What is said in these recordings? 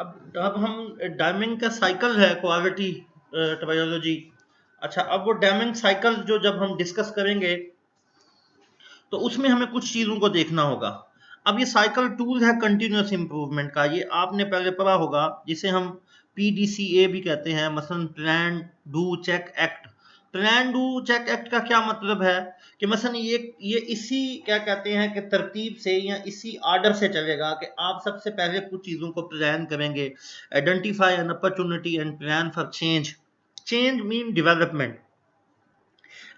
अब हम डैमिंग का साइकिल है क्वालिटी बायोलॉजी। अच्छा, अब वो डैमिंग साइकिल जो जब हम डिस्कस करेंगे तो उसमें हमें कुछ चीजों को देखना होगा। अब ये साइकिल टूल है कंटिन्यूअस इंप्रूवमेंट का, ये आपने पहले पढ़ा होगा, जिसे हम पीडीसीए भी कहते हैं, मसलन plan do check act. Plan do check act का क्या मतलब है कि मसलन ये इसी क्या कहते हैं कि तरतीब से या इसी आर्डर से चलेगा कि आप सबसे पहले कुछ चीजों को प्लान करेंगे, identify an opportunity and plan for change. Change mean development.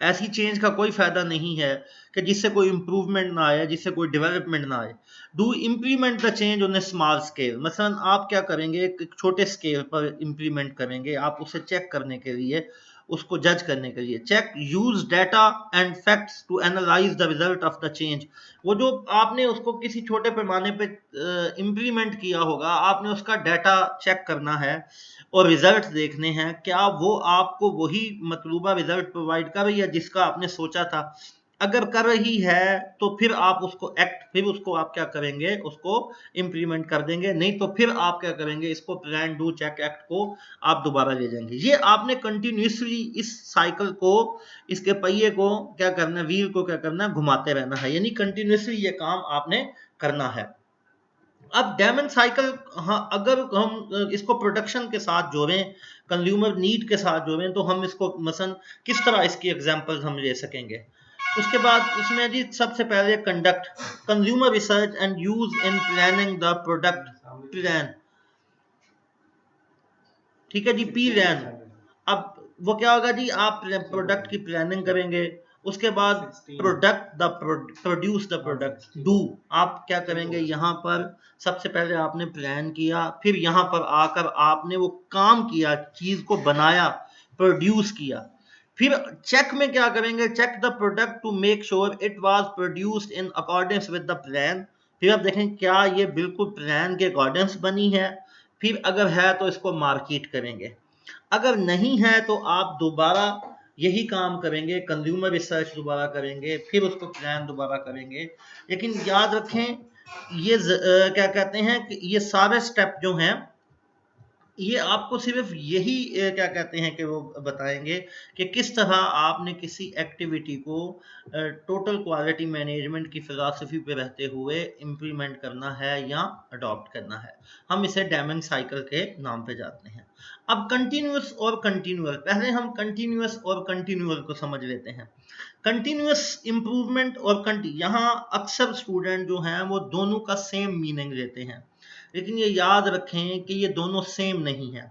ऐसी चेंज का कोई फायदा नहीं है कि जिससे कोई इंप्रूवमेंट ना आए, जिससे कोई डेवलपमेंट ना आए। Do implement the change on A small scale. मसलन आप क्या करेंगे, एक छोटे स्केल पर इम्प्लीमेंट करेंगे, आप उसे चेक करने के लिए, उसको जज करने के लिए। Check use data and facts to analyse the result of the change. वो जो आपने उसको किसी छोटे पैमाने पे इम्प्लीमेंट किया होगा, आपने उसका डाटा चेक करना है और रिजल्ट देखने हैं, क्या वो आपको वही मतलूबा रिजल्ट प्रोवाइड कर रही है जिसका आपने सोचा था। अगर कर रही है तो फिर आप उसको फिर उसको आप क्या करेंगे, उसको इम्प्लीमेंट कर देंगे। नहीं तो फिर आप क्या करेंगे, इसको प्लान डू चेक एक्ट को आप दोबारा ले जाएंगे। ये आपने कंटिन्यूसली इस साइकिल को, इसके पहिए को क्या करना है, व्हील को क्या करना है, घुमाते रहना है, यानी कंटिन्यूसली ये काम आपने करना है। अब डैमन साइकिल, हाँ, अगर हम इसको प्रोडक्शन के साथ जोड़ें, कंज्यूमर नीड के साथ जोड़ें, तो हम इसको मसलन किस तरह इसकी एग्जांपल्स हम ले सकेंगे। उसके बाद उसमें जी सबसे पहले conduct consumer research and use in planning the product plan. ठीक है जी, पी लैन। अब वो क्या होगा जी, आप प्रोडक्ट की प्लानिंग करेंगे, उसके बाद प्रोड्यूस द प्रोडक्ट डू। आप क्या करेंगे, यहाँ पर सबसे पहले आपने प्लान किया, फिर यहाँ पर आकर आपने वो काम किया, चीज को बनाया, प्रोड्यूस किया। फिर चेक में क्या करेंगे, check the product to make sure it was produced in accordance with the plan. फिर आप देखें क्या ये बिल्कुल प्लान के अकॉर्डेंस बनी है। फिर अगर है तो इसको मार्केट करेंगे, अगर नहीं है तो आप दोबारा यही काम करेंगे, कंज्यूमर रिसर्च दोबारा करेंगे, फिर उसको प्लान दोबारा करेंगे। लेकिन याद रखें, ये क्या कहते हैं कि ये सारे स्टेप जो हैं, ये आपको सिर्फ यही क्या कहते हैं कि वो बताएंगे कि किस तरह आपने किसी एक्टिविटी को टोटल क्वालिटी मैनेजमेंट की फिलॉसफी पे रहते हुए इम्प्लीमेंट करना है या अडॉप्ट करना है। हम इसे डैमिंग साइकिल के नाम पे जानते हैं। अब कंटिन्यूअस और कंटिन्यूअल, पहले हम कंटिन्यूअस और कंटिन्यूअल को समझ लेते हैं। कंटिन्यूअस इंप्रूवमेंट और यहाँ अक्सर स्टूडेंट जो हैं वो दोनों का सेम मीनिंग लेते हैं, लेकिन ये याद रखें कि ये दोनों सेम नहीं है।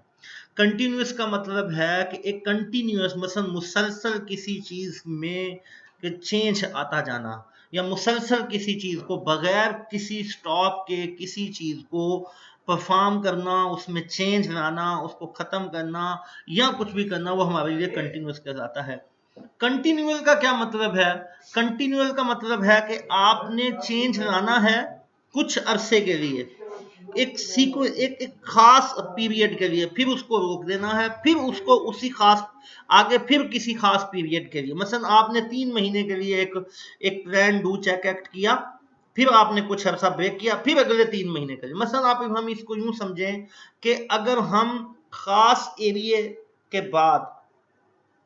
कंटिन्यूअस का मतलब है कि एक कंटिन्यूअस मसलन मुसलसल किसी चीज में चेंज आता जाना, या मुसलसल किसी चीज को बगैर किसी स्टॉप के किसी चीज को परफॉर्म करना, उसमें चेंज लाना, उसको खत्म करना या कुछ भी करना, वो हमारे लिए कंटिन्यूअस कहलाता है। कंटिन्यूअल का क्या मतलब है, कंटिन्यूअल का मतलब है कि आपने चेंज लाना है कुछ अरसे के लिए, एक खास पीरियड के लिए, फिर उसको रोक देना है, फिर उसको उसी खास आगे फिर किसी खास पीरियड के लिए। मसलन आपने 3 महीने के लिए एक प्लान डू चेक एक्ट किया, फिर आपने कुछ अर्सा ब्रेक किया, फिर अगले 3 महीने के लिए। मसलन आप हम इसको यूं समझें कि अगर हम खास एरिया के बाद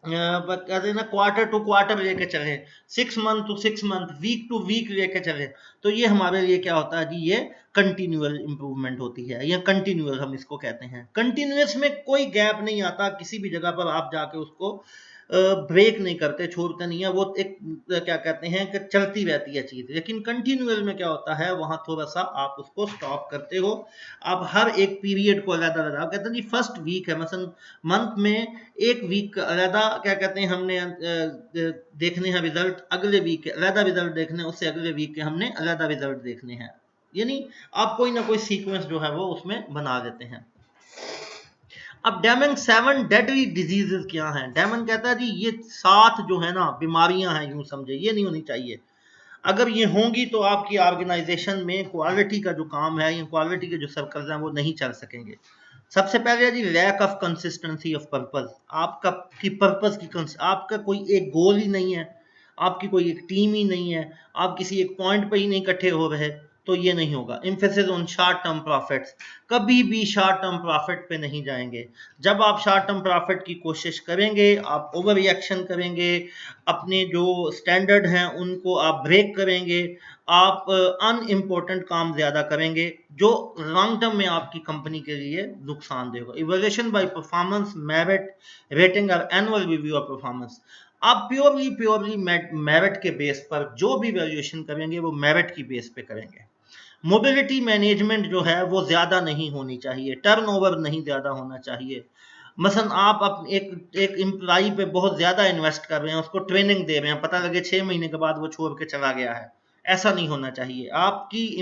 कहते हैं ना, क्वार्टर टू क्वार्टर लेके चले, 6 month to 6 month, week to week लेके चले, तो ये हमारे लिए क्या होता है जी, ये कंटिन्यूअल इंप्रूवमेंट होती है, या कंटिन्यूअल हम इसको कहते हैं। कंटिन्यूअस में कोई गैप नहीं आता, किसी भी जगह पर आप जाके उसको ब्रेक नहीं करते, छोड़ते नहीं है, वो एक क्या कहते हैं कि चलती रहती है चीज। लेकिन कंटिन्यूअल में क्या होता है, वहां थोड़ा सा आप उसको स्टॉप करते हो, आप हर एक पीरियड को अलग अलग, आप कहते हैं जी फर्स्ट वीक है मसलन मंथ में, एक वीक अलग क्या कहते हैं हमने देखने हैं रिजल्ट, अगले वीक के अलग रिजल्ट देखने, उससे अगले वीक के हमने अलग रिजल्ट देखने हैं, यानी आप कोई ना कोई सीक्वेंस जो है वो उसमें बना देते हैं। अब डैमन 7 डेडली डिजीजेस क्या हैं। डैमन कहता है जी ये 7 जो है ना बीमारियां हैं, यूं समझे, ये नहीं होनी चाहिए। अगर ये होंगी तो आपकी ऑर्गेनाइजेशन में क्वालिटी का जो काम है या क्वालिटी के जो सर्कल्स हैं वो नहीं चल सकेंगे। सबसे पहले जी lack of consistency of purpose. आपका की पर्पस की आपका कोई एक गोल ही नहीं है, आपकी कोई एक टीम ही नहीं है, आप किसी एक पॉइंट पे ही नहीं इकट्ठे हो रहे, तो ये नहीं होगा। Emphasis on short term profits, कभी भी शॉर्ट टर्म प्रॉफिट पे नहीं जाएंगे। जब आप शॉर्ट टर्म प्रॉफिट की कोशिश करेंगे आप ओवर रिएक्शन करेंगे, अपने जो स्टैंडर्ड हैं उनको आप ब्रेक करेंगे, आप अनइम्पोर्टेंट काम ज्यादा करेंगे जो लॉन्ग टर्म में आपकी कंपनी के लिए नुकसानदेह होगा। Evaluation by performance, merit, rating और एनुअल रिव्यू ऑफ परफॉर्मेंस, आप प्योरली मेरिट के बेस पर जो भी वैल्यूएशन करेंगे वो मेरिट की बेस पे करेंगे। मोबिलिटी मैनेजमेंट जो है वो ज्यादा नहीं होनी चाहिए, टर्नओवर नहीं ज्यादा होना चाहिए। मसलन आप एक एम्प्लॉई पे बहुत ज्यादा इन्वेस्ट कर रहे हैं, उसको ट्रेनिंग दे रहे हैं, पता लगे 6 महीने के बाद वो छोड़ के चला गया है, ऐसा नहीं होना चाहिए। आपकी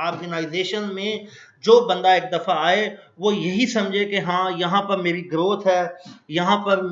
ऑर्गेनाइजेशन में जो बंदा एक दफा आए वो यही समझे कि हाँ यहाँ पर मेरी ग्रोथ है, यहाँ पर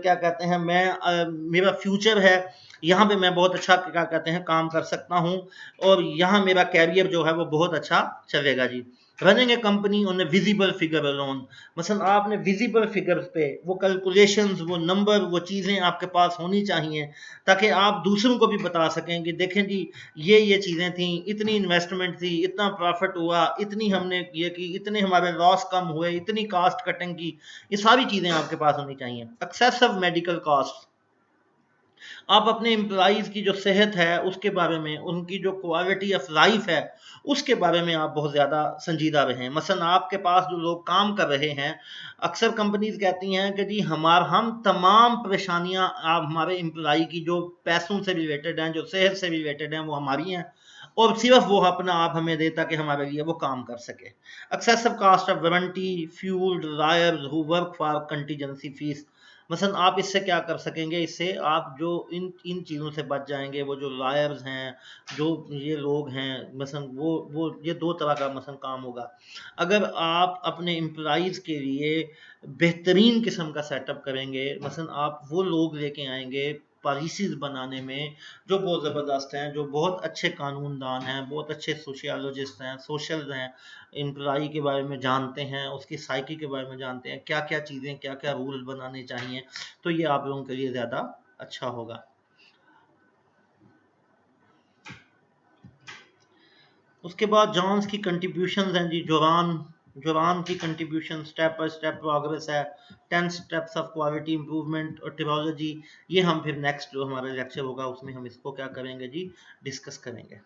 क्या कहते हैं मेरा फ्यूचर है, यहाँ पे मैं बहुत अच्छा क्या कहते हैं काम कर सकता हूँ, और यहाँ मेरा कैरियर जो है वो बहुत अच्छा चलेगा जी। Running a company on a visible figure alone, मसलन आपने विजिबल फिगर्स पे वो कैलकुलेशंस, वो नंबर, वो चीज़ें आपके पास होनी चाहिए ताकि आप दूसरों को भी बता सकें कि देखें जी ये चीज़ें थी, इतनी इन्वेस्टमेंट थी, इतना प्रॉफिट हुआ, इतनी हमने ये की, इतने हमारे लॉस कम हुए, इतनी कास्ट कटिंग की, ये सारी चीज़ें आपके पास होनी चाहिए। एक्सेसिव मेडिकल कॉस्ट, आप अपने एम्प्लॉइज की जो सेहत है उसके बारे में, उनकी जो क्वालिटी ऑफ लाइफ है उसके बारे में आप बहुत ज़्यादा संजीदा रहें। मसलन आपके पास जो लोग काम कर रहे हैं, अक्सर कंपनीज कहती हैं कि जी हम तमाम परेशानियां आप हमारे एम्प्लॉई की जो पैसों से रिलेटेड हैं, जो सेहत से रिलेटेड हैं, वो हमारी हैं, और सिर्फ वो अपना आप हमें दे ताकि हमारे लिए वो काम कर सके। Excessive cost of warranty, fuel, dryers who work for contingency fees, मसलन आप इससे क्या कर सकेंगे, इससे आप जो इन इन चीज़ों से बच जाएंगे। वो जो लायर्स हैं, जो ये लोग हैं, मसलन वो ये दो तरह का मसलन काम होगा। अगर आप अपने एम्प्लॉइज़ के लिए बेहतरीन किस्म का सेटअप करेंगे, मसलन आप वो लोग लेके आएंगे पॉलिसीज बनाने में जो बहुत ज़बरदस्त हैं, जो बहुत अच्छे कानूनदान हैं, बहुत अच्छे सोशियोलॉजिस्ट हैं, सोशल हैं, एम्प्लॉई के बारे में जानते हैं, उसकी साइकी के बारे में जानते हैं, क्या क्या चीज़ें, क्या क्या रूल बनाने चाहिए, तो ये आप लोगों के लिए ज़्यादा अच्छा होगा। उसके बाद जॉन्स की कंट्रीब्यूशंस हैं जी। जोरान की contribution step by step progress है, 10 स्टेप्स ऑफ क्वालिटी इंप्रूवमेंट और टिपोलॉजी, ये हम फिर नेक्स्ट जो हमारा लेक्चर होगा उसमें हम इसको क्या करेंगे जी, डिस्कस करेंगे।